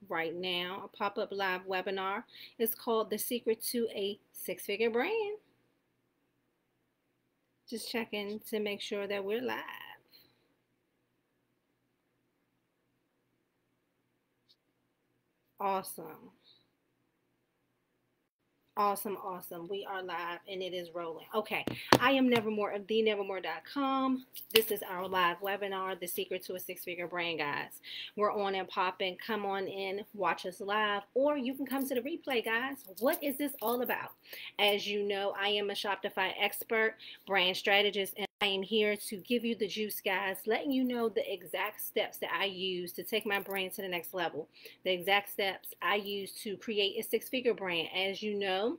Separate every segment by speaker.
Speaker 1: right now, a pop-up live webinar. It's called The Secret to a Six-Figure Brand. Just checking to make sure that we're live. Awesome. Awesome, awesome. We are live and it is rolling. Okay. I am Nevermore of thenevermore.com. This is our live webinar, The Secret to a Six-Figure Brand, guys. We're on and popping. Come on in, watch us live, or you can come to the replay, guys. What is this all about? As you know, I am a Shopify expert, brand strategist, and I am here to give you the juice, guys, letting you know the exact steps that I use to take my brand to the next level, the exact steps I use to create a six-figure brand. As you know,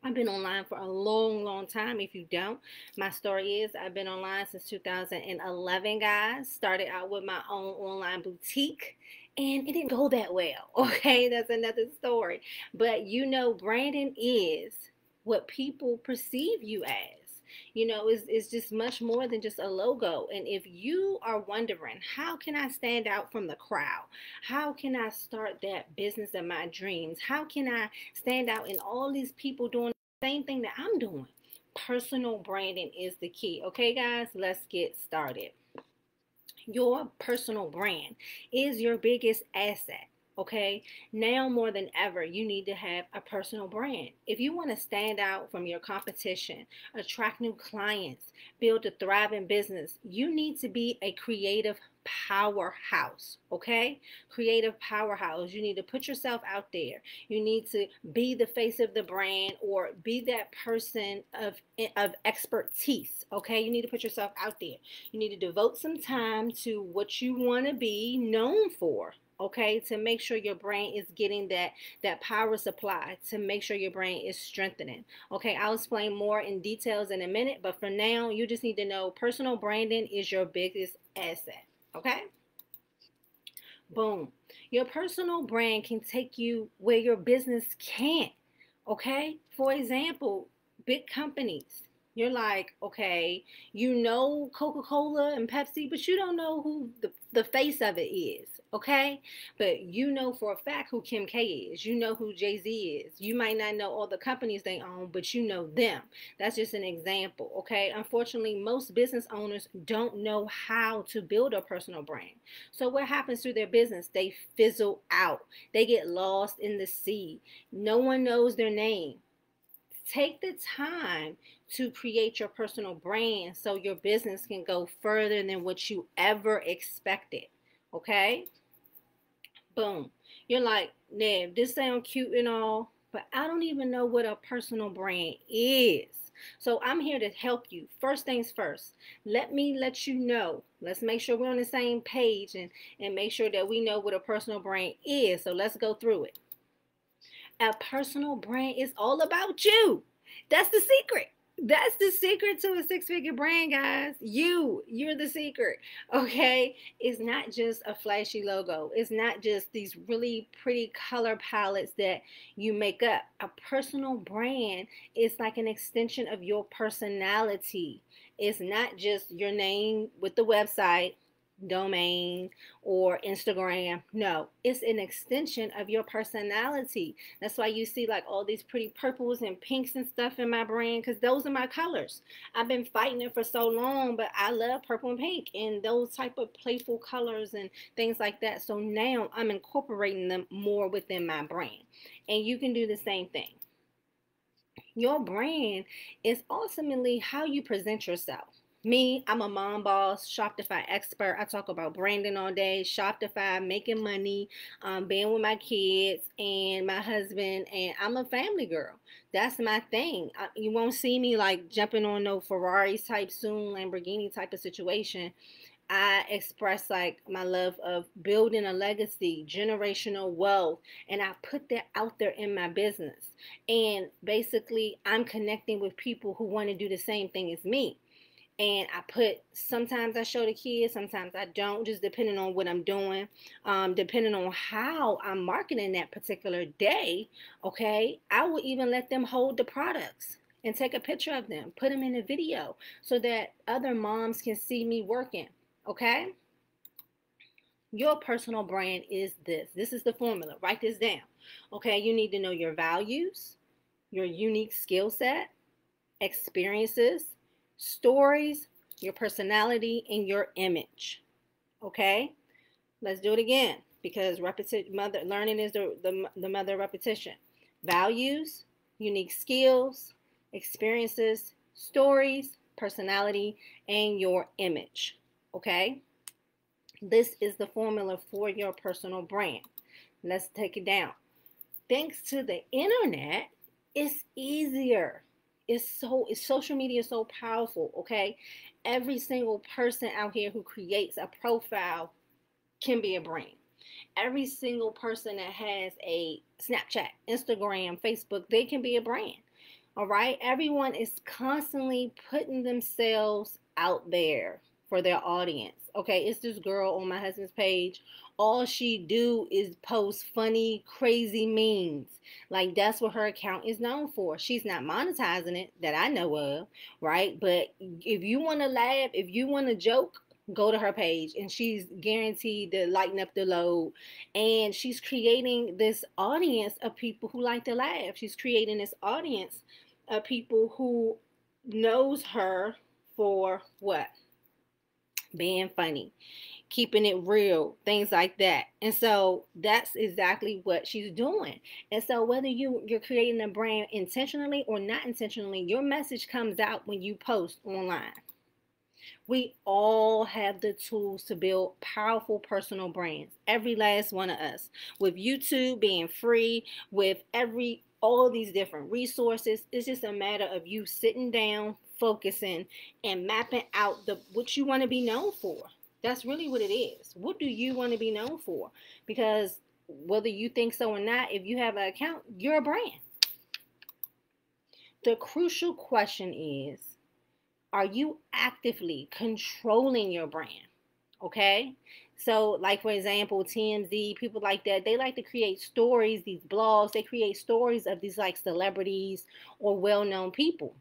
Speaker 1: I've been online for a long, long time. If you don't, my story is I've been online since 2011, guys. Started out with my own online boutique, and it didn't go that well. Okay, that's another story. But you know, branding is what people perceive you as. You know, it's just much more than just a logo. And if you are wondering, how can I stand out from the crowd? How can I start that business of my dreams? How can I stand out in all these people doing the same thing that I'm doing? Personal branding is the key. Okay, guys, let's get started. Your personal brand is your biggest asset. Okay, now more than ever, you need to have a personal brand. If you want to stand out from your competition, attract new clients, build a thriving business, you need to be a creative powerhouse. Okay, creative powerhouse. You need to put yourself out there. You need to be the face of the brand or be that person of expertise. Okay, you need to put yourself out there. You need to devote some time to what you want to be known for. Okay, to make sure your brain is getting that power supply, to make sure your brain is strengthening. Okay, I'll explain more in details in a minute, but for now, you just need to know personal branding is your biggest asset. Okay, boom. Your personal brand can take you where your business can't. Okay, for example, big companies. You're like, okay, you know Coca-Cola and Pepsi, but you don't know who the face of it is, okay? But you know for a fact who Kim K is. You know who Jay-Z is. You might not know all the companies they own, but you know them. That's just an example, okay? Unfortunately, most business owners don't know how to build a personal brand. So what happens to their business? They fizzle out. They get lost in the sea. No one knows their name. Take the time to create your personal brand so your business can go further than what you ever expected. Okay? Boom. You're like, Neb, this sounds cute and all, but I don't even know what a personal brand is. So I'm here to help you. First things first, let me let you know. Let's make sure we're on the same page and make sure that we know what a personal brand is. So let's go through it. A personal brand is all about you. That's the secret. That's the secret to a six-figure brand, guys. You're the secret. Okay? It's not just a flashy logo. It's not just these really pretty color palettes that you make up. A personal brand is like an extension of your personality. It's not just your name with the website, domain, or Instagram. No, it's an extension of your personality. That's why you see like all these pretty purples and pinks and stuff in my brand, because those are my colors. I've been fighting it for so long, but I love purple and pink and those type of playful colors and things like that. So now I'm incorporating them more within my brand. And you can do the same thing. Your brand is ultimately how you present yourself. Me, I'm a mom boss, Shopify expert. I talk about branding all day, Shopify, making money, being with my kids and my husband, and I'm a family girl. That's my thing. You won't see me like jumping on no Ferraris type soon, Lamborghini type of situation. I express like my love of building a legacy, generational wealth, and I put that out there in my business. And basically, I'm connecting with people who want to do the same thing as me. And sometimes I show the kids, sometimes I don't, just depending on what I'm doing, depending on how I'm marketing that particular day. Okay, I will even let them hold the products and take a picture of them, put them in a video so that other moms can see me working. Okay, Your personal brand is this. This is the formula. Write this down. Okay, you need to know your values, your unique skill set, experiences, stories, your personality, and your image. Okay, let's do it again because learning is the mother of repetition. Values, unique skills, experiences, stories, personality, and your image. Okay, this is the formula for your personal brand. Let's take it down. Thanks to the internet, it's easier. It's social media is so powerful, okay? Every single person out here who creates a profile can be a brand. Every single person that has a Snapchat, Instagram, Facebook, they can be a brand. All right? Everyone is constantly putting themselves out there for their audience. Okay, it's this girl on my husband's page. All she do is post funny, crazy memes. Like that's what her account is known for. She's not monetizing it that I know of, right? But if you want to laugh, if you want to joke, go to her page and she's guaranteed to lighten up the load, and she's creating this audience of people who like to laugh. She's creating this audience of people who knows her for what? Being funny, keeping it real, things like that. And so that's exactly what she's doing. And so whether you're creating a brand intentionally or not intentionally, your message comes out when you post online. We all have the tools to build powerful personal brands. Every last one of us. With YouTube being free, with all these different resources, it's just a matter of you sitting down, focusing, and mapping out what you want to be known for. That's really what it is. What do you want to be known for? Because whether you think so or not, if you have an account, you're a brand. The crucial question is, are you actively controlling your brand? Okay. So, like for example, TMZ, people like that, they like to create stories, these blogs, they create stories of these like celebrities or well known people.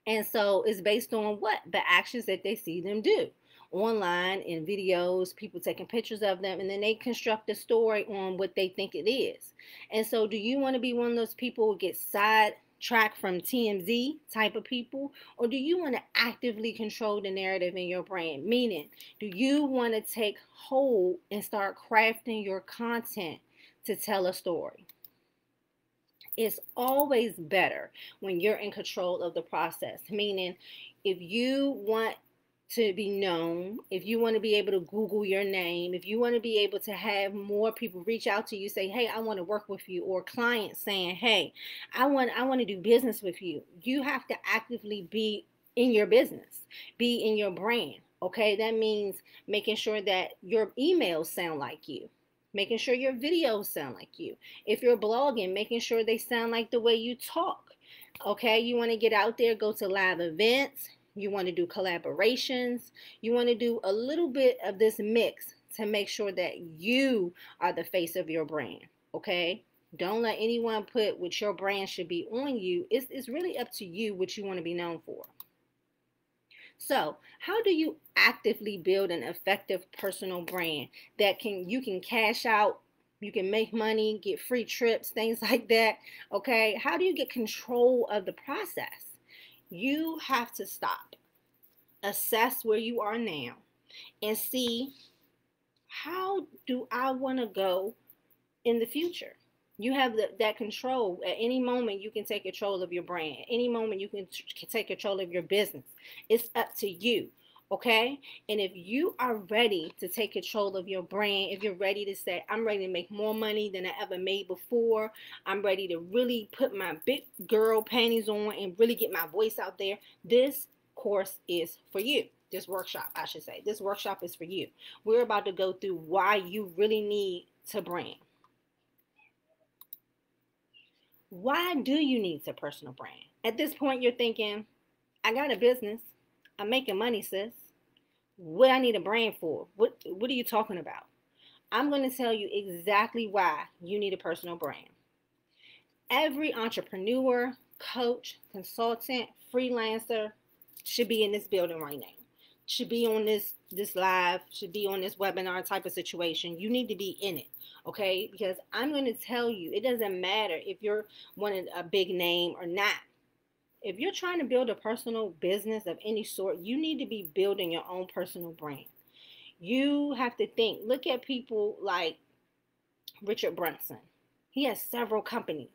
Speaker 1: And so it's based on what? The actions that they see them do online in videos, people taking pictures of them, and then they construct a story on what they think it is. And so, do you want to be one of those people who get sidetracked from TMZ type of people? Or do you want to actively control the narrative in your brand? Meaning, do you want to take hold and start crafting your content to tell a story? It's always better when you're in control of the process. Meaning, if you want to be known, if you want to be able to Google your name, if you want to be able to have more people reach out to you, say, hey, I want to work with you, or clients saying, hey, I want to do business with you, you have to actively be in your business, be in your brand. Okay, that means making sure that your emails sound like you, making sure your videos sound like you. If you're blogging, making sure they sound like the way you talk. Okay, you want to get out there, go to live events, you want to do collaborations, you want to do a little bit of this mix to make sure that you are the face of your brand. Okay, don't let anyone put what your brand should be on you. It's really up to you what you want to be known for. So, how do you actively build an effective personal brand that you can cash out, you can make money, get free trips, things like that? Okay? How do you get control of the process? You have to stop, assess where you are now, and see, how do I want to go in the future? You have that control. At any moment, you can take control of your brand. At any moment, you can take control of your business. It's up to you. Okay? And if you are ready to take control of your brand, if you're ready to say, I'm ready to make more money than I ever made before, I'm ready to really put my big girl panties on and really get my voice out there, this course is for you. This workshop, I should say. This workshop is for you. We're about to go through why you really need to brand. Why do you need a personal brand? At this point, you're thinking, I got a business. I'm making money, sis. What I need a brand for? What are you talking about? I'm going to tell you exactly why you need a personal brand. Every entrepreneur, coach, consultant, freelancer should be in this building right now. should be on this live, should be on this webinar type of situation. You need to be in it, okay? Because I'm going to tell you, it doesn't matter if you're wanting a big name or not. If you're trying to build a personal business of any sort, you need to be building your own personal brand. You have to think, look at people like Richard Branson. He has several companies.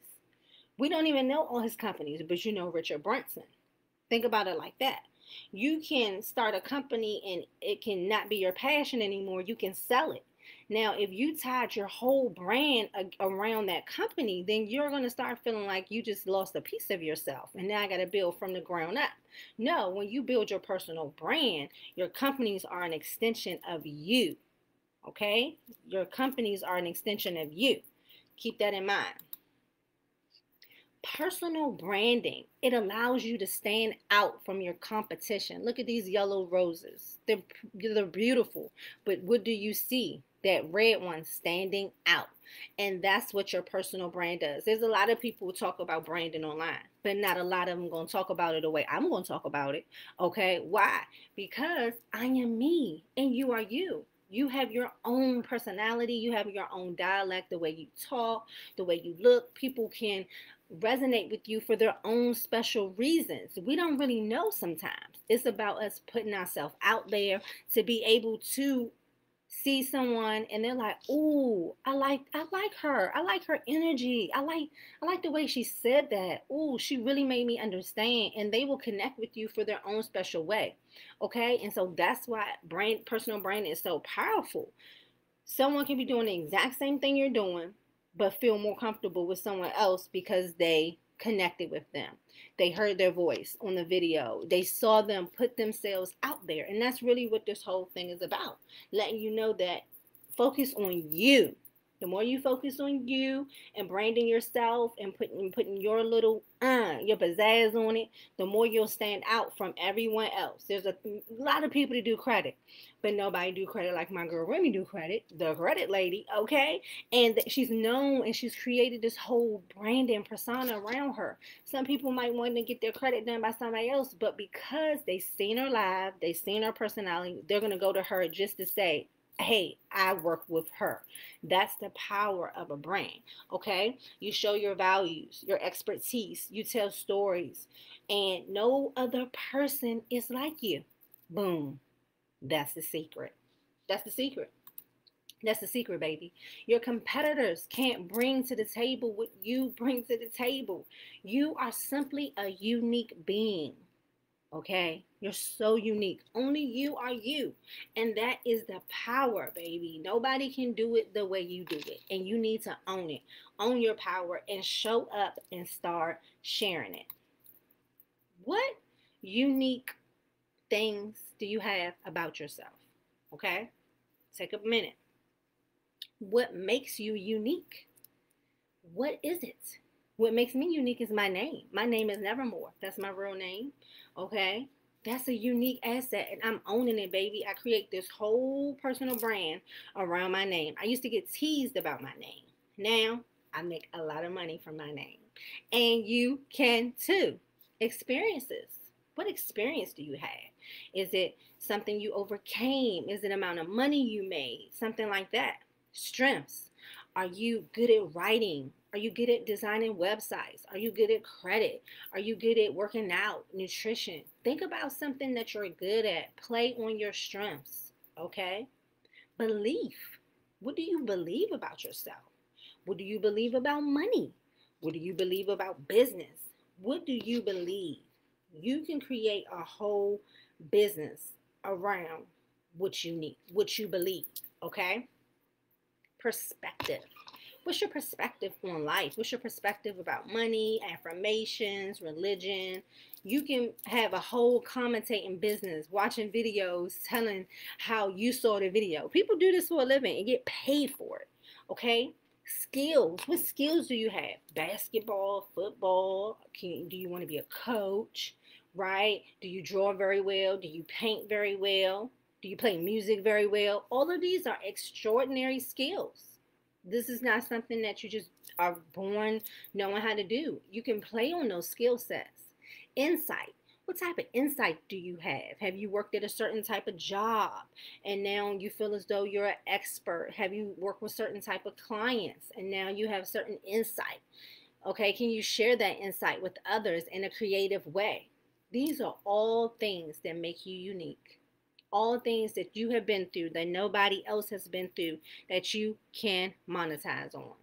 Speaker 1: We don't even know all his companies, but you know Richard Branson. Think about it like that. You can start a company and it can not be your passion anymore. You can sell it. Now, if you tied your whole brand around that company, then you're going to start feeling like you just lost a piece of yourself. And now I got to build from the ground up. No, when you build your personal brand, your companies are an extension of you. Okay? Your companies are an extension of you. Keep that in mind. Personal branding, it allows you to stand out from your competition. Look at these yellow roses. They're beautiful, but what do you see? That red one standing out. And that's what your personal brand does. There's a lot of people who talk about branding online, but not a lot of them going to talk about it the way I'm going to talk about it. Okay, why? Because I am me and you are you. You have your own personality. You have your own dialect, the way you talk, the way you look. People can resonate with you for their own special reasons. We don't really know sometimes. It's about us putting ourselves out there to be able to see someone and they're like, "Ooh, I like her. I like her energy. I like the way she said that. Ooh, she really made me understand." And they will connect with you for their own special way. Okay? And so that's why personal branding is so powerful. Someone can be doing the exact same thing you're doing, but feel more comfortable with someone else because they connected with them. They heard their voice on the video. They saw them put themselves out there. And that's really what this whole thing is about. Letting you know that focus on you. The more you focus on you and branding yourself and putting your little your pizzazz on it, the more you'll stand out from everyone else. There's a lot of people that do credit, but nobody do credit like my girl Remy do credit, the credit lady, okay? And she's known and she's created this whole brand and persona around her. Some people might want to get their credit done by somebody else, but because they seen her live, they seen her personality, they're going to go to her just to say, hey, I work with her. That's the power of a brand, okay? You show your values, your expertise, you tell stories, and no other person is like you. Boom. That's the secret. That's the secret. That's the secret, baby. Your competitors can't bring to the table what you bring to the table. You are simply a unique being. Okay? You're so unique. Only you are you. And that is the power, baby. Nobody can do it the way you do it. And you need to own it. Own your power and show up and start sharing it. What unique things do you have about yourself? Okay? Take a minute. What makes you unique? What is it? What makes me unique is my name. My name is Nevermore. That's my real name. Okay? That's a unique asset, and I'm owning it, baby. I create this whole personal brand around my name. I used to get teased about my name. Now, I make a lot of money from my name. And you can too. Experiences. What experience do you have? Is it something you overcame? Is it amount of money you made? Something like that. Strengths. Are you good at writing? Are you good at designing websites? Are you good at credit? Are you good at working out, nutrition? Think about something that you're good at. Play on your strengths, okay? Belief. What do you believe about yourself? What do you believe about money? What do you believe about business? What do you believe? You can create a whole business around what you need, what you believe, okay? Perspective. What's your perspective on life? What's your perspective about money, affirmations, religion? You can have a whole commentating business, watching videos, telling how you saw the video. People do this for a living and get paid for it, okay? Skills. What skills do you have? Basketball, football? Do you want to be a coach, right? Do you draw very well? Do you paint very well? Do you play music very well? All of these are extraordinary skills. This is not something that you just are born knowing how to do. You can play on those skill sets. Insight. What type of insight do you have? Have you worked at a certain type of job and now you feel as though you're an expert? Have you worked with certain type of clients and now you have certain insight? Okay, can you share that insight with others in a creative way? These are all things that make you unique. All things that you have been through that nobody else has been through that you can monetize on.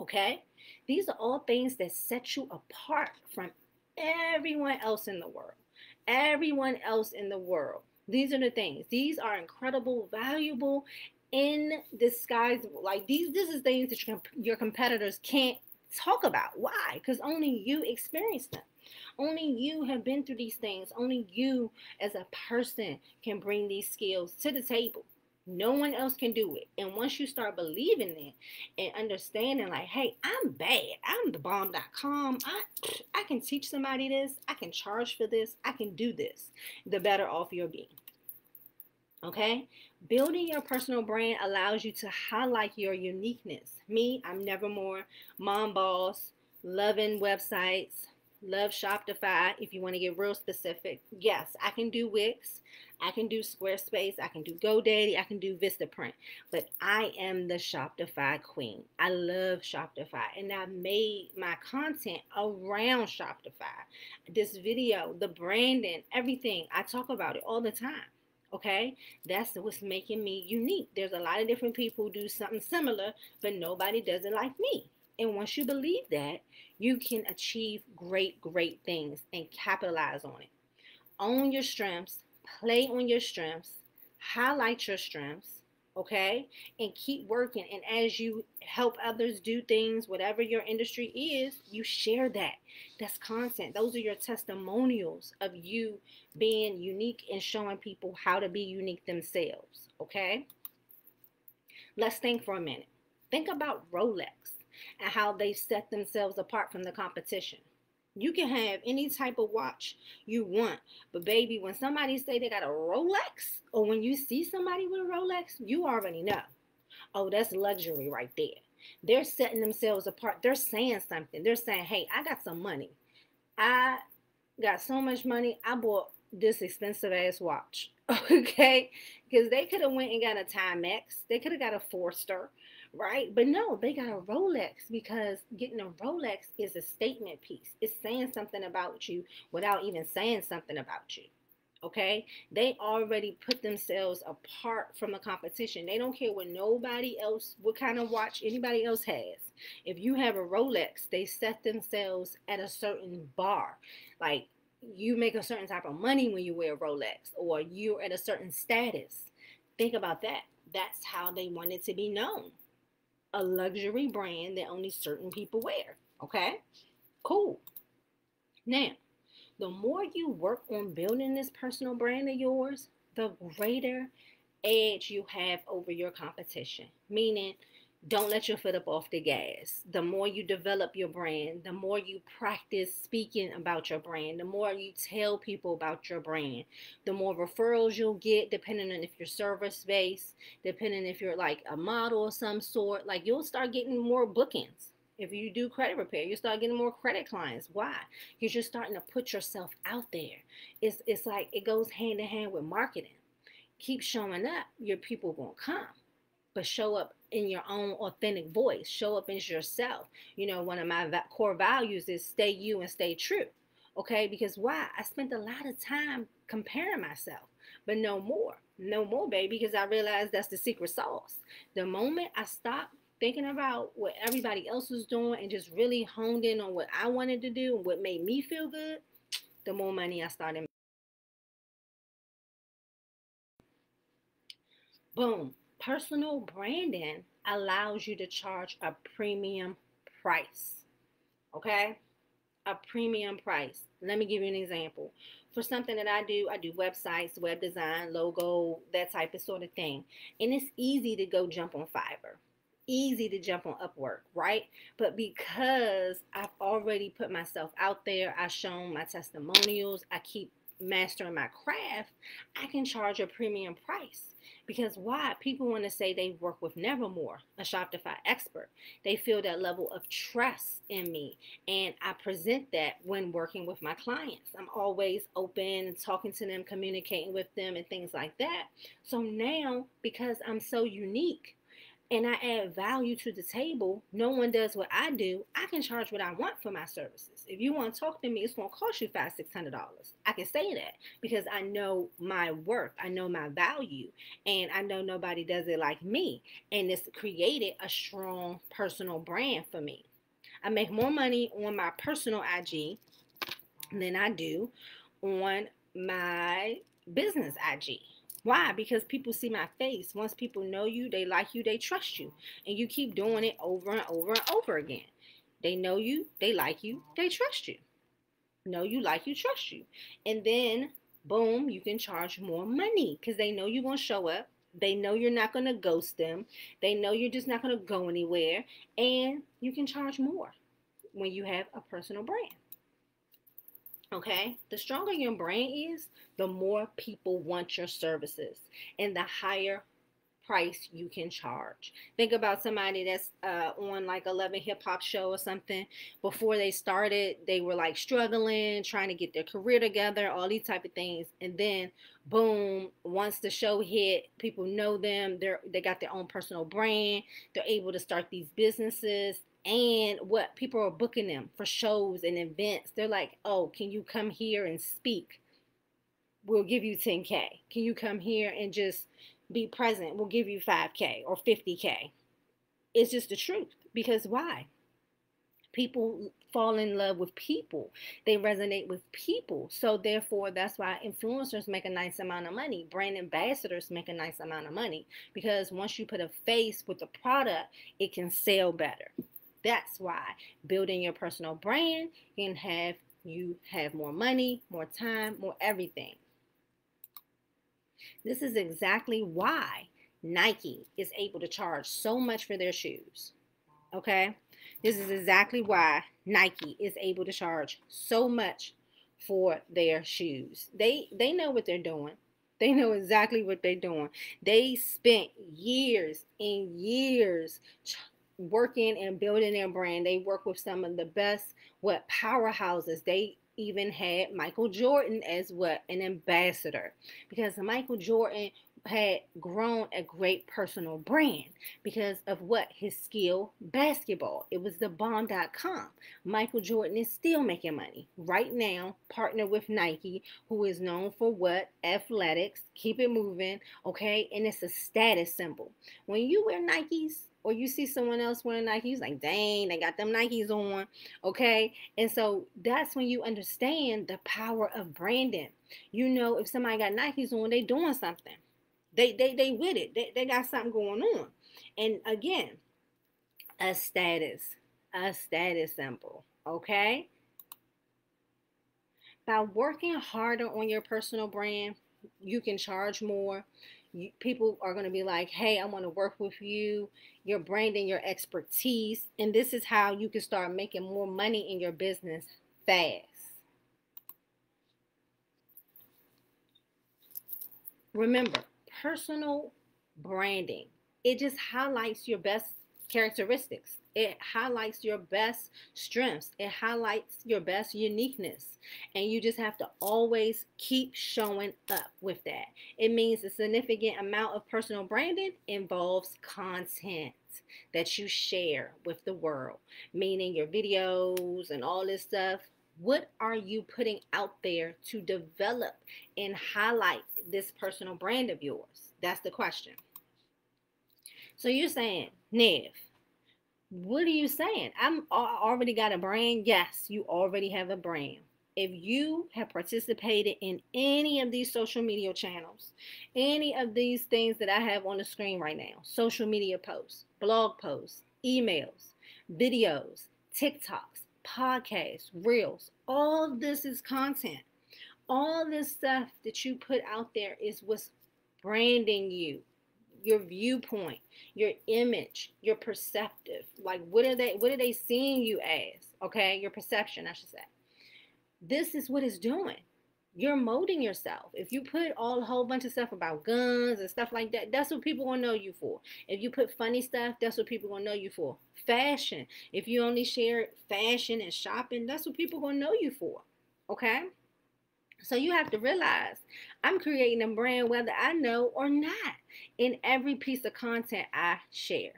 Speaker 1: Okay? These are all things that set you apart from everyone else in the world. Everyone else in the world. These are the things. These are incredible, valuable, in disguise. Like this is things that your competitors can't talk about. Why? Because only you experienced them. Only you have been through these things. Only you as a person can bring these skills to the table. No one else can do it. And once you start believing it and understanding, like, hey, I'm bad. I'm the bomb.com. I can teach somebody this. I can charge for this. I can do this. The better off you'll be. Okay? Building your personal brand allows you to highlight your uniqueness. Me, I'm Nevermore, mom boss, loving websites, love Shopify. If you want to get real specific, yes, I can do Wix, I can do Squarespace, I can do GoDaddy, I can do Vistaprint, but I am the Shopify queen. I love Shopify, and I made my content around Shopify. This video, the branding, everything, I talk about it all the time. Okay, that's what's making me unique. There's a lot of different people who do something similar, but nobody does it like me. And once you believe that, you can achieve great, great things and capitalize on it. Own your strengths, play on your strengths, highlight your strengths, okay? And keep working. And as you help others do things, whatever your industry is, you share that. That's content. Those are your testimonials of you being unique and showing people how to be unique themselves, okay? Let's think for a minute. Think about Rolex and how they set themselves apart from the competition. You can have any type of watch you want, but baby, when somebody say they got a Rolex, or when you see somebody with a Rolex, you already know. Oh, that's luxury right there. They're setting themselves apart. They're saying something. They're saying, hey, I got some money. I got so much money. I bought this expensive ass watch. Okay? Because they could have went and got a Timex. They could have got a Forster, right? But no, they got a Rolex, because getting a Rolex is a statement piece. It's saying something about you without even saying something about you. Okay? They already put themselves apart from the competition. They don't care what nobody else, what kind of watch anybody else has. If you have a Rolex, they set themselves at a certain bar. Like, you make a certain type of money when you wear a Rolex, or you're at a certain status. Think about that. That's how they want it to be known. A luxury brand that only certain people wear. Okay? Cool. Now, the more you work on building this personal brand of yours, the greater edge you have over your competition. Meaning, don't let your foot up off the gas. The more you develop your brand, the more you practice speaking about your brand, the more you tell people about your brand, the more referrals you'll get, depending on if you're service-based, depending if you're like a model of some sort. Like, you'll start getting more bookings. If you do credit repair, you start getting more credit clients. Why? Because you're starting to put yourself out there. It's like it goes hand in hand with marketing. Keep showing up, your people won't come. But show up in your own authentic voice. Show up as yourself. You know, one of my core values is stay you and stay true. Okay? Because why? I spent a lot of time comparing myself. But no more. No more, baby, because I realized that's the secret sauce. The moment I stopped thinking about what everybody else was doing and just really honed in on what I wanted to do and what made me feel good, the more money I started. Boom. Personal branding allows you to charge a premium price. Okay? A premium price. Let me give you an example. For something that I do websites, web design, logo, that type of sort of thing. And it's easy to go jump on Fiverr. Easy to jump on Upwork, right? But because I've already put myself out there, I've shown my testimonials, I keep mastering my craft, I can charge a premium price. Because why? People want to say they work with Nevermore, a Shopify expert. They feel that level of trust in me. And I present that when working with my clients. I'm always open and talking to them, communicating with them, and things like that. So now, because I'm so unique, and I add value to the table, no one does what I do, I can charge what I want for my services. If you want to talk to me, it's going to cost you $500-$600. I can say that because I know my worth, I know my value, and I know nobody does it like me. And it's created a strong personal brand for me. I make more money on my personal IG than I do on my business IG. Why? Because people see my face. Once people know you, they like you, they trust you. And you keep doing it over and over and over again. They know you, they like you, they trust you. Know you, like you, trust you. And then, boom, you can charge more money because they know you're going to show up. They know you're not going to ghost them. They know you're just not going to go anywhere. And you can charge more when you have a personal brand. Okay, the stronger your brand is, the more people want your services and the higher price you can charge. Think about somebody that's on like a Love and Hip Hop show or something. Before they started, they were like struggling, trying to get their career together, all these type of things. And then boom, once the show hit, people know them. They got their own personal brand. They're able to start these businesses. And what people are booking them for shows and events. They're like, oh, can you come here and speak? We'll give you 10K. Can you come here and just be present? We'll give you 5K or 50K. It's just the truth. Because why? People fall in love with people. They resonate with people. So therefore, that's why influencers make a nice amount of money. Brand ambassadors make a nice amount of money. Because once you put a face with the product, it can sell better. That's why building your personal brand can have you have more money, more time, more everything. This is exactly why Nike is able to charge so much for their shoes. Okay? This is exactly why Nike is able to charge so much for their shoes. They know what they're doing. They know exactly what they're doing. They spent years and years working and building their brand. They work with some of the best powerhouses. They even had Michael Jordan as an ambassador, because Michael Jordan had grown a great personal brand because of his skill basketball. It was the bomb.com. Michael Jordan is still making money right now, partnered with Nike, who is known for athletics, keep it moving, okay? And it's a status symbol. When you wear Nikes, or you see someone else wearing Nikes, like, dang, they got them Nikes on, okay? And so that's when you understand the power of branding. You know, if somebody got Nikes on, they doing something. They with it. They got something going on. And again, a status symbol, okay? By working harder on your personal brand, you can charge more. People are going to be like, hey, I want to work with you. Your branding, your expertise. And this is how you can start making more money in your business fast. Remember, personal branding, it just highlights your best characteristics. It highlights your best strengths. It highlights your best uniqueness. And you just have to always keep showing up with that. It means a significant amount of personal branding involves content that you share with the world, meaning your videos and all this stuff. What are you putting out there to develop and highlight this personal brand of yours? That's the question. So you're saying, Nev, what are you saying? I already got a brand. Yes, you already have a brand. If you have participated in any of these social media channels, any of these things that I have on the screen right now, social media posts, blog posts, emails, videos, TikToks, podcasts, reels, all this is content. All this stuff that you put out there is what's branding you. Your viewpoint, your image, your perceptive. Like, what are they seeing you as? Okay, your perception, I should say. This is what it's doing. you're molding yourself. If you put a whole bunch of stuff about guns and stuff like that, that's what people gonna know you for. If you put funny stuff, that's what people gonna know you for. Fashion. If you only share fashion and shopping, that's what people gonna know you for. Okay? So you have to realize I'm creating a brand whether I know or not in every piece of content I share.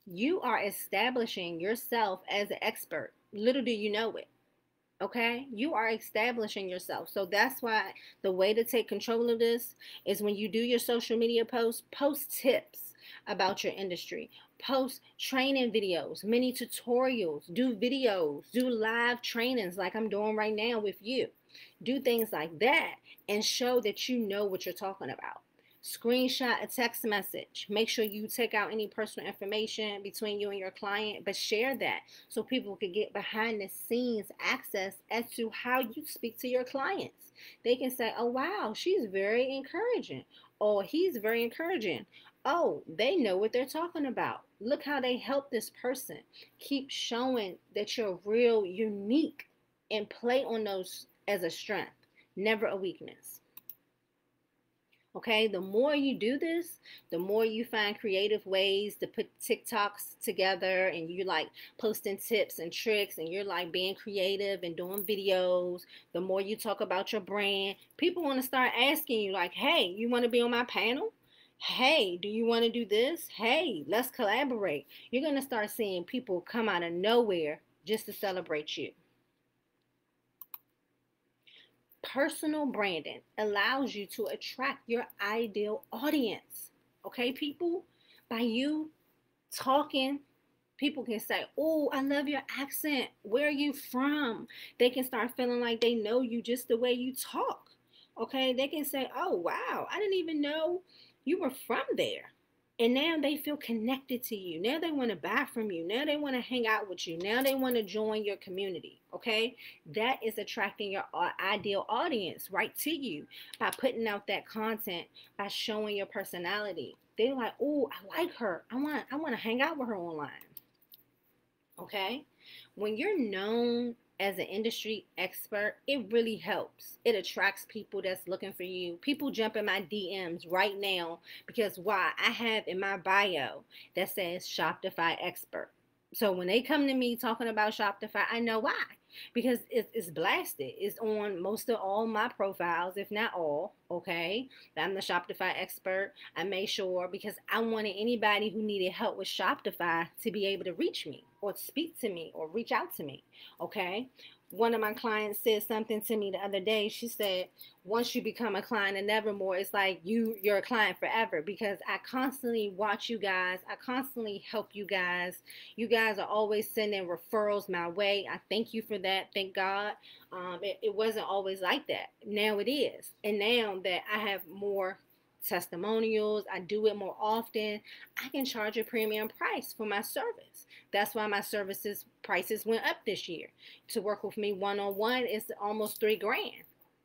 Speaker 1: You are establishing yourself as an expert. Little do you know it. Okay, you are establishing yourself. So that's why the way to take control of this is when you do your social media posts, post tips about your industry, post training videos, mini tutorials, do videos, do live trainings like I'm doing right now with you. Do things like that and show that you know what you're talking about. Screenshot a text message. Make sure you take out any personal information between you and your client, but share that so people can get behind the scenes access as to how you speak to your clients. They can say, oh, wow, she's very encouraging, or he's very encouraging. Oh, they know what they're talking about. Look how they help this person. Keep showing that you're real, unique, and play on those as a strength, never a weakness. Okay, the more you do this, the more you find creative ways to put TikToks together, and you like posting tips and tricks, and you're like being creative and doing videos. The more you talk about your brand, people want to start asking you, like, hey, you want to be on my panel? Hey, do you want to do this? Hey, let's collaborate. You're going to start seeing people come out of nowhere just to celebrate you. Personal branding allows you to attract your ideal audience. Okay, people? By you talking, people can say, oh, I love your accent. Where are you from? They can start feeling like they know you just the way you talk. Okay, they can say, oh, wow, I didn't even know you were from there. And now they feel connected to you. Now they want to buy from you. Now they want to hang out with you. Now they want to join your community. Okay. That is attracting your ideal audience right to you by putting out that content, by showing your personality. They're like, oh, I like her. I want to hang out with her online. Okay. When you're known as an industry expert, it really helps. It attracts people that's looking for you. People jump in my DMs right now because why? I have in my bio that says Shopify expert. So when they come to me talking about Shopify, I know why. Because it's blasted. It's on most of all my profiles, if not all. Okay. I'm the Shopify expert. I made sure because I wanted anybody who needed help with Shopify to be able to reach me or speak to me or reach out to me. Okay. One of my clients said something to me the other day. She said, once you become a client of Nevermore, it's like you're a client forever because I constantly watch you guys. I constantly help you guys. You guys are always sending referrals my way. I thank you for that. Thank God. It wasn't always like that. Now it is. And now that I have more testimonials, I do it more often, I can charge a premium price for my service. That's why my services prices went up this year. To work with me one-on-one is almost $3,000.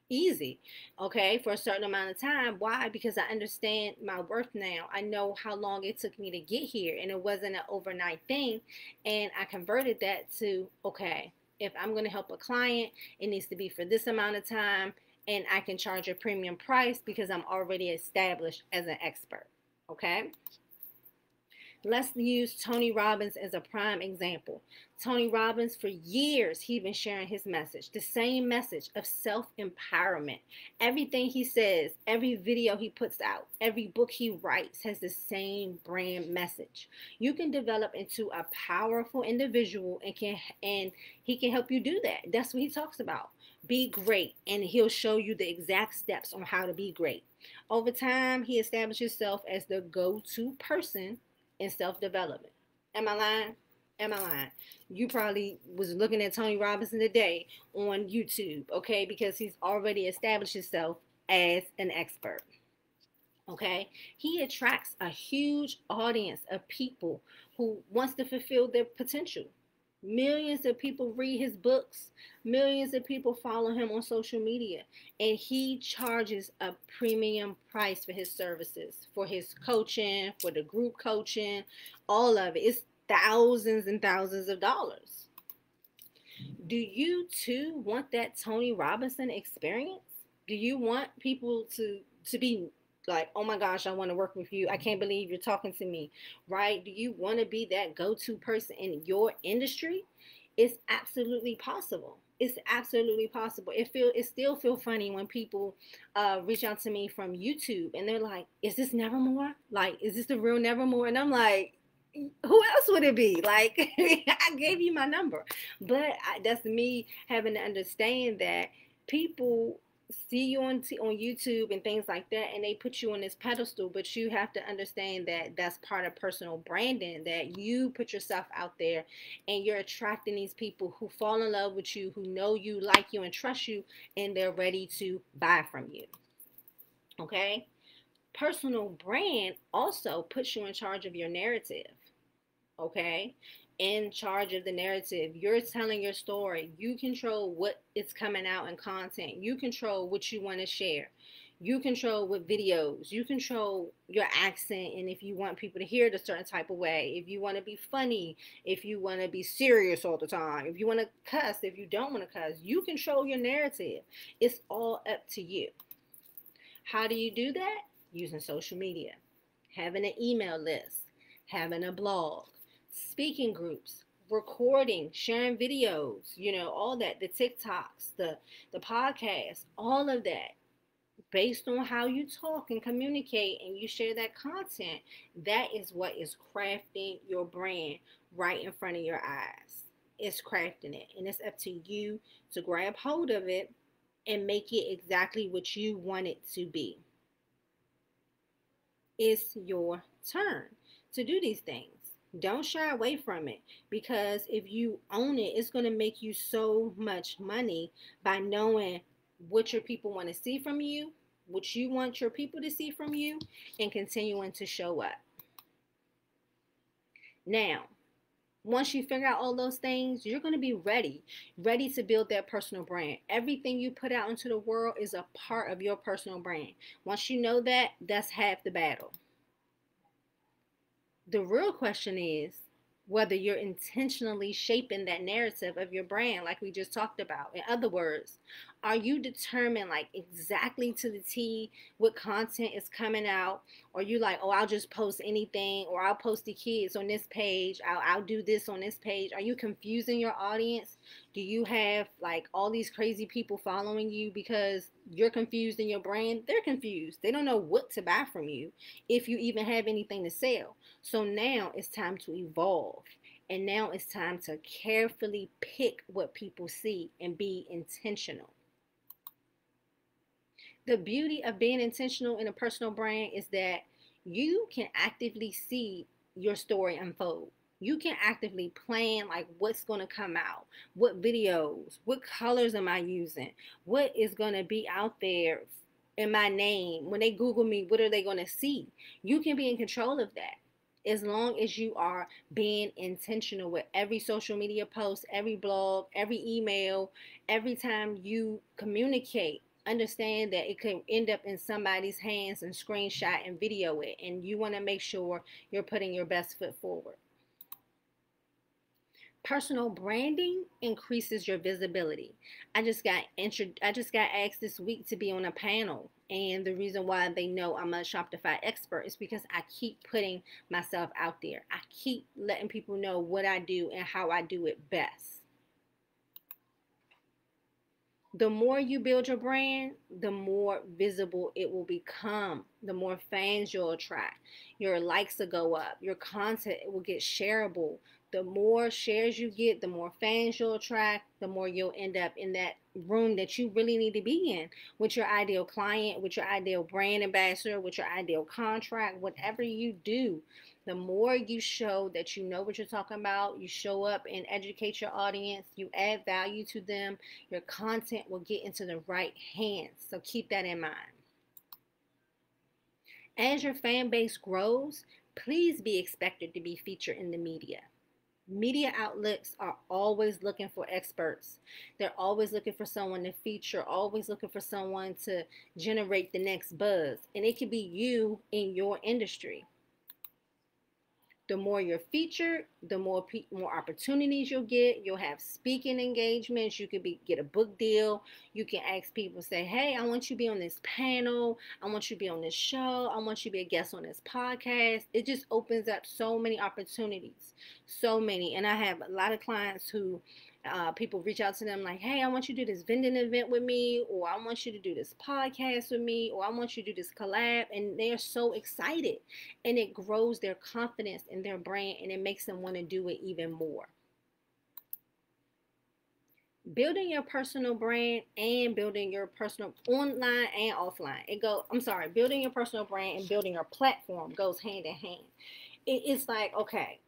Speaker 1: Easy, okay, for a certain amount of time. Why? Because I understand my worth now. I know how long it took me to get here, and it wasn't an overnight thing. And I converted that to, okay, if I'm going to help a client, it needs to be for this amount of time, and I can charge a premium price because I'm already established as an expert. Okay? Let's use Tony Robbins as a prime example. Tony Robbins, for years, he's been sharing his message, the same message of self-empowerment. Everything he says, every video he puts out, every book he writes has the same brand message. You can develop into a powerful individual and he can help you do that. That's what he talks about. Be great, and he'll show you the exact steps on how to be great. Over time, he established himself as the go-to person in self-development. Am I lying? Am I lying? You probably was looking at Tony Robinson today on YouTube, okay? Because he's already established himself as an expert. Okay? He attracts a huge audience of people who wants to fulfill their potential. Millions of people read his books. Millions of people follow him on social media. And he charges a premium price for his services, for his coaching, for the group coaching, all of it. It's thousands and thousands of dollars. Do you too want that Tony Robinson experience? Do you want people to be like, oh my gosh, I want to work with you. I can't believe you're talking to me, right? Do you want to be that go-to person in your industry? It's absolutely possible. It's absolutely possible. It still feel funny when people reach out to me from YouTube and they're like, "Is this Nevermore? Like, is this the real Nevermore?" And I'm like, who else would it be? Like, I gave you my number. But that's me having to understand that people see you on YouTube and things like that, and they put you on this pedestal. But you have to understand that that's part of personal branding, that you put yourself out there and you're attracting these people who fall in love with you, who know you, like you, and trust you, and they're ready to buy from you. Okay? Personal brand also puts you in charge of your narrative. Okay, in charge of the narrative. You're telling your story. You control what is coming out in content. You control what you want to share. You control what videos. You control your accent, and if you want people to hear it a certain type of way, if you want to be funny, if you want to be serious all the time, if you want to cuss, if you don't want to cuss, you control your narrative. It's all up to you. How do you do that? Using social media, having an email list, having a blog, speaking groups, recording, sharing videos, all that, the TikToks, the podcasts, all of that. Based on how you talk and communicate and you share that content, that is what is crafting your brand right in front of your eyes. It's crafting it. And it's up to you to grab hold of it and make it exactly what you want it to be. It's your turn to do these things. Don't shy away from it, because if you own it, it's going to make you so much money by knowing what your people want to see from you, what you want your people to see from you, and continuing to show up. Now, once you figure out all those things, you're going to be ready to build that personal brand. Everything you put out into the world is a part of your personal brand. Once you know that, that's half the battle. The real question is whether you're intentionally shaping that narrative of your brand, like we just talked about. In other words, are you determined, like, exactly to the T what content is coming out? Or you like, oh, I'll just post anything, or I'll post the kids on this page, I'll do this on this page? Are you confusing your audience? Do you have like all these crazy people following you because you're confused in your brand? They're confused. They don't know what to buy from you if you even have anything to sell. So now it's time to evolve. And now it's time to carefully pick what people see and be intentional. The beauty of being intentional in a personal brand is that you can actively see your story unfold. You can actively plan like what's going to come out, what videos, what colors am I using, what is going to be out there in my name. When they Google me, what are they going to see? You can be in control of that as long as you are being intentional with every social media post, every blog, every email, every time you communicate. Understand that it could end up in somebody's hands and screenshot and video it, and you want to make sure you're putting your best foot forward. Personal branding increases your visibility. I just got asked this week to be on a panel, and the reason why they know I'm a Shopify expert is because I keep putting myself out there. I keep letting people know what I do and how I do it best. The more you build your brand, the more visible it will become, the more fans you'll attract. Your likes will go up, your content will get shareable. The more shares you get, the more fans you'll attract, the more you'll end up in that room that you really need to be in with your ideal client, with your ideal brand ambassador, with your ideal contract. Whatever you do, the more you show that you know what you're talking about, you show up and educate your audience, you add value to them, your content will get into the right hands. So keep that in mind. As your fan base grows, please be expected to be featured in the media. Media outlets are always looking for experts. They're always looking for someone to feature, always looking for someone to generate the next buzz. And it could be you in your industry. The more you're featured, the more opportunities you'll get. You'll have speaking engagements. You could get a book deal. You can ask people, say, hey, I want you to be on this panel. I want you to be on this show. I want you to be a guest on this podcast. It just opens up so many opportunities, so many. And I have a lot of clients who people reach out to them like, hey, I want you to do this vending event with me, or I want you to do this podcast with me, or I want you to do this collab. And they're so excited, and it grows their confidence in their brand, and it makes them want to do it even more. Building your personal brand and building your personal online and offline. Building your personal brand and building your platform goes hand in hand. It's like, okay,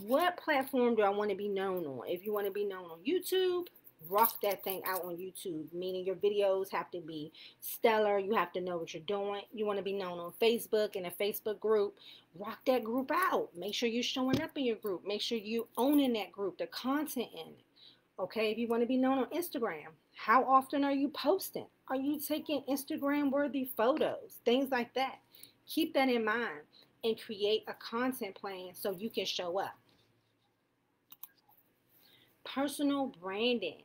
Speaker 1: what platform do I want to be known on? If you want to be known on YouTube, rock that thing out on YouTube, meaning your videos have to be stellar. You have to know what you're doing. You want to be known on Facebook, in a Facebook group, rock that group out. Make sure you're showing up in your group. Make sure you owning that group, the content in it. Okay, if you want to be known on Instagram, how often are you posting? Are you taking Instagram worthy photos? Things like that. Keep that in mind and create a content plan so you can show up. Personal branding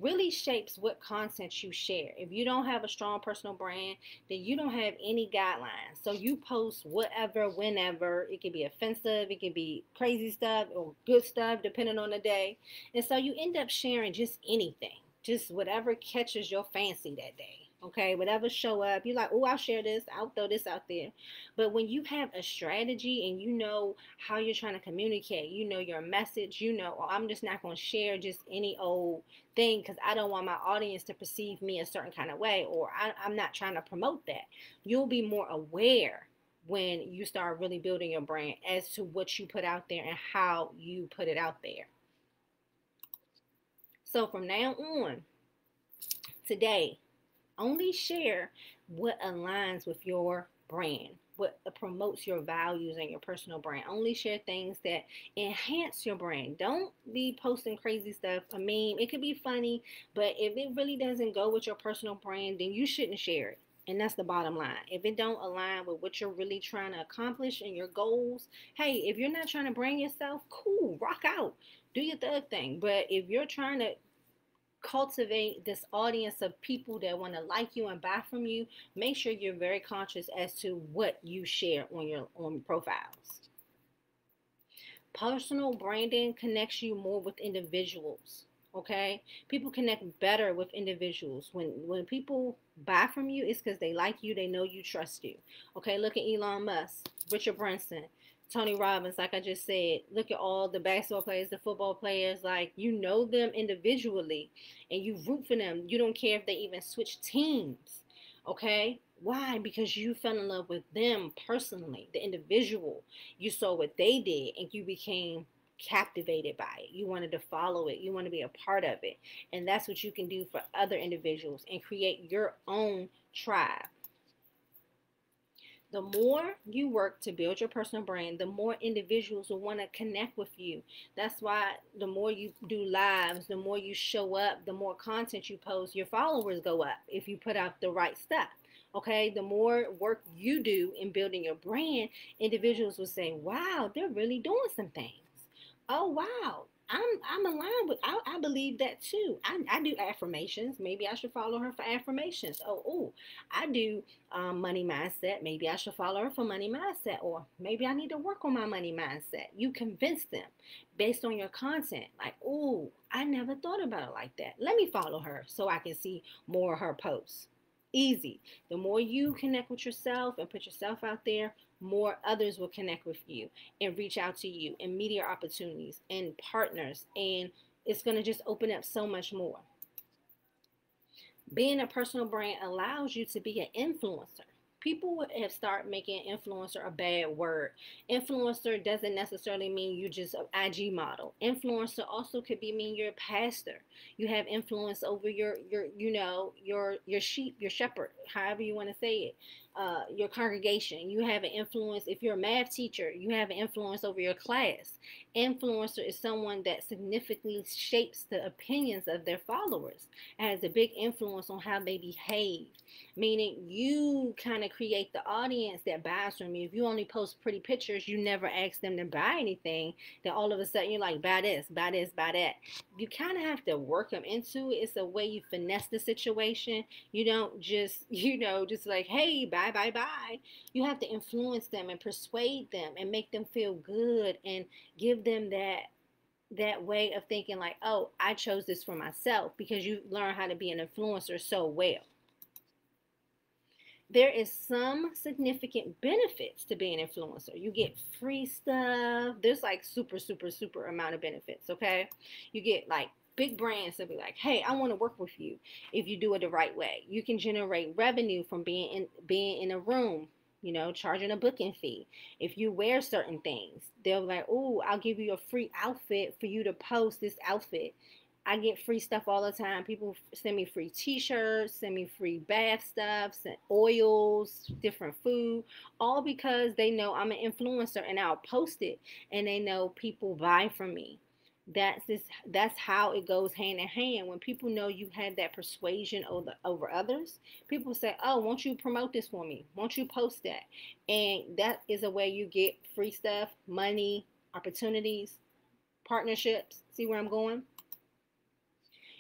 Speaker 1: really shapes what content you share. If you don't have a strong personal brand, then you don't have any guidelines. So you post whatever, whenever. It can be offensive, it can be crazy stuff or good stuff, depending on the day. And so you end up sharing just anything, just whatever catches your fancy that day. Okay, whatever show up, you're like, oh, I'll share this, I'll throw this out there. But when you have a strategy and you know how you're trying to communicate, you know your message, you know, oh, I'm just not going to share just any old thing because I don't want my audience to perceive me a certain kind of way, or I'm not trying to promote that. You'll be more aware when you start really building your brand as to what you put out there and how you put it out there. So from now on, today, only share what aligns with your brand, what promotes your values and your personal brand. Only share things that enhance your brand. Don't be posting crazy stuff. I mean, it could be funny, but if it really doesn't go with your personal brand, then you shouldn't share it. And that's the bottom line. If it don't align with what you're really trying to accomplish and your goals, hey, if you're not trying to brand yourself, cool, rock out. Do your thug thing. But if you're trying to cultivate this audience of people that want to like you and buy from you, make sure you're very conscious as to what you share on your profiles. Personal branding connects you more with individuals. Okay, people connect better with individuals. When people buy from you, it's because they like you, they know you, trust you. Okay, look at Elon Musk, Richard Branson, Tony Robbins, like I just said. Look at all the basketball players, the football players. Like, you know them individually and you root for them. You don't care if they even switch teams. Okay? Why? Because you fell in love with them personally, the individual. You saw what they did and you became captivated by it. You wanted to follow it. You want to be a part of it. And that's what you can do for other individuals and create your own tribe. The more you work to build your personal brand, the more individuals will want to connect with you. That's why the more you do lives, the more you show up, the more content you post, your followers go up if you put out the right stuff. Okay, the more work you do in building your brand, individuals will say, wow, they're really doing some things. Oh, wow, I'm aligned with, I believe that too. I do affirmations. Maybe I should follow her for affirmations. Oh, I do money mindset. Maybe I should follow her for money mindset. Or maybe I need to work on my money mindset. You convince them based on your content. Like, oh, I never thought about it like that. Let me follow her so I can see more of her posts. Easy. The more you connect with yourself and put yourself out there, more others will connect with you and reach out to you, and media opportunities and partners, and it's going to just open up so much more. Being a personal brand allows you to be an influencer. People have started making influencer a bad word. Influencer doesn't necessarily mean you just an IG model. Influencer also could mean you're a pastor. You have influence over your sheep, your shepherd, however you want to say it. your congregation. You have an influence. If you're a math teacher, you have an influence over your class. Influencer is someone that significantly shapes the opinions of their followers and has a big influence on how they behave. Meaning you kind of create the audience that buys from you. If you only post pretty pictures, you never ask them to buy anything, then all of a sudden you're like, buy this, buy this, buy that. You kind of have to work them into it. It's a way you finesse the situation. You don't just, just like, hey, buy, buy, buy. You have to influence them and persuade them and make them feel good and give them that way of thinking like, oh, I chose this for myself, because you learn how to be an influencer so well. There is some significant benefits to being an influencer. You get free stuff. There's like super, super, super amount of benefits, okay? You get like big brands that be like, hey, I want to work with you if you do it the right way. You can generate revenue from being in a room, charging a booking fee. If you wear certain things, they'll be like, oh, I'll give you a free outfit for you to post this outfit. I get free stuff all the time. People send me free t-shirts, send me free bath stuff, oils, different food, all because they know I'm an influencer and I'll post it and they know people buy from me. That's how it goes hand in hand. When people know you have that persuasion over others, people say, oh, won't you promote this for me? Won't you post that? And that is a way you get free stuff, money, opportunities, partnerships. See where I'm going?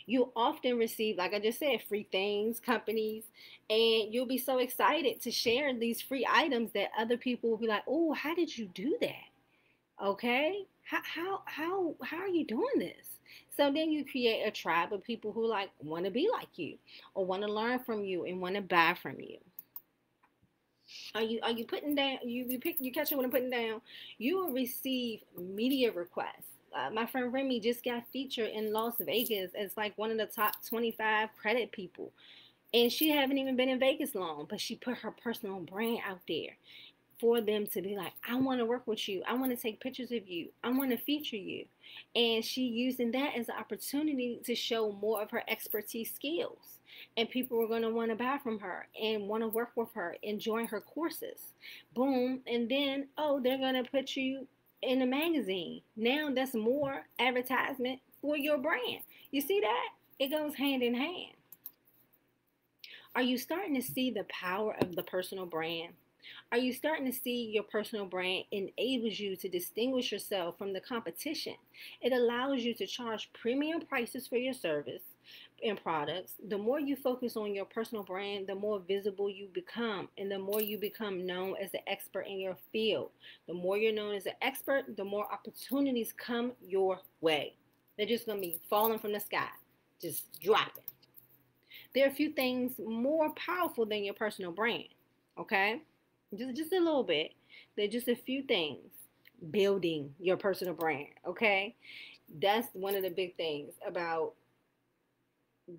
Speaker 1: You often receive, like I just said, free things, companies, and you'll be so excited to share these free items that other people will be like, oh, how did you do that? Okay? How are you doing this? So then you create a tribe of people who like want to be like you or want to learn from you and want to buy from you. Are you putting down, you catching what I'm putting down? You will receive media requests. My friend Remy just got featured in Las Vegas as like one of the top 25 credit people. And she haven't even been in Vegas long, but she put her personal brand out there for them to be like, I want to work with you. I want to take pictures of you. I want to feature you. And she using that as an opportunity to show more of her expertise skills. And people are going to want to buy from her and want to work with her and join her courses. Boom. And then, oh, they're going to put you in a magazine. Now that's more advertisement for your brand. You see that? It goes hand in hand. Are you starting to see the power of the personal brand? Are you starting to see your personal brand enables you to distinguish yourself from the competition? It allows you to charge premium prices for your service and products. The more you focus on your personal brand, the more visible you become, and the more you become known as an expert in your field. The more you're known as an expert, the more opportunities come your way. They're just going to be falling from the sky, just dropping. There are a few things more powerful than your personal brand, okay? Just a little bit. They're just a few things. Building your personal brand, okay? That's one of the big things about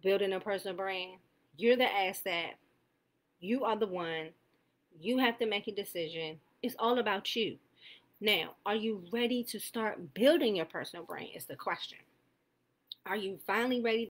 Speaker 1: building a personal brand. You're the asset. You are the one. You have to make a decision. It's all about you. Now, are you ready to start building your personal brand? Is the question. Are you finally ready